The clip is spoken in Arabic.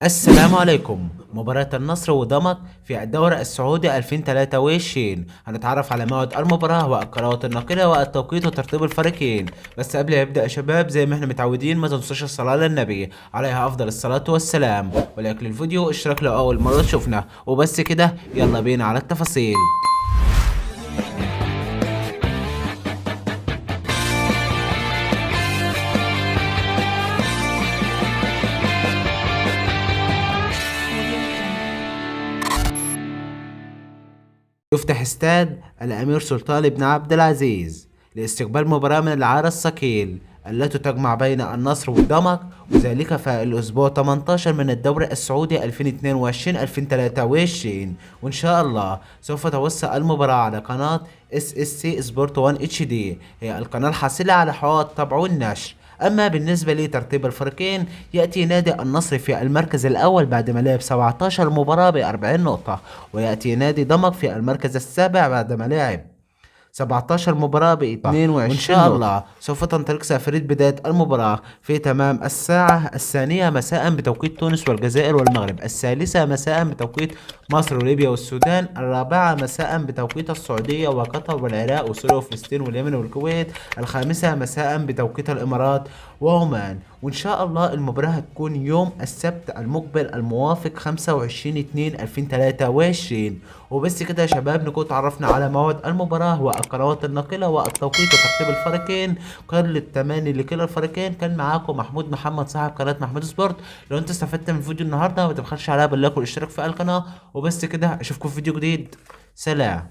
السلام عليكم. مباراة النصر وضمك في الدوري السعودي 2023 هنتعرف على موعد المباراة والقنوات الناقلة والتوقيت وترتيب الفريقين. بس قبل ما يبدأ يا شباب زي ما احنا متعودين ما تنسوش الصلاة للنبي عليها أفضل الصلاة والسلام، ولايك للفيديو اشتراك لو أول مرة تشوفنا، وبس كده يلا بينا على التفاصيل. يفتح استاد الأمير سلطان بن عبد العزيز لاستقبال مباراة من العار الثقيل التي تجمع بين النصر والضمك، وذلك في الأسبوع 18 من الدوري السعودي 2022-2023. وإن شاء الله سوف توسع المباراة على قناة SSC سبورت 1 HD، هي القناة الحاصلة على حقوق الطبع والنشر. أما بالنسبة لترتيب الفريقين، يأتي نادي النصر في المركز الأول بعدما لعب 17 مباراة ب40 نقطة، ويأتي نادي ضمك في المركز السابع بعدما لعب 17 مباراة ب 22 وإن شاء الله سوف تنطلق سافرية بداية المباراة في تمام الساعة 2 مساء بتوقيت تونس والجزائر والمغرب، 3 مساء بتوقيت مصر وليبيا والسودان، 4 مساء بتوقيت السعودية وقطر والعراق وسوريا وفلسطين واليمن والكويت، 5 مساء بتوقيت الإمارات وعمان. وإن شاء الله المباراة هتكون يوم السبت المقبل الموافق 25/2/2023. وبس كده يا شباب نكون تعرفنا على موعد المباراة والقنوات الناقلة والتوقيت وترتيب الفريقين. كل التماني لكلا الفريقين، كان معاكم محمود محمد صاحب قناة محمود سبورت. لو انت استفدت من الفيديو النهارده ما تبخلش عليها باللايك والاشتراك في القناة. وبس كده اشوفكم في فيديو جديد، سلام.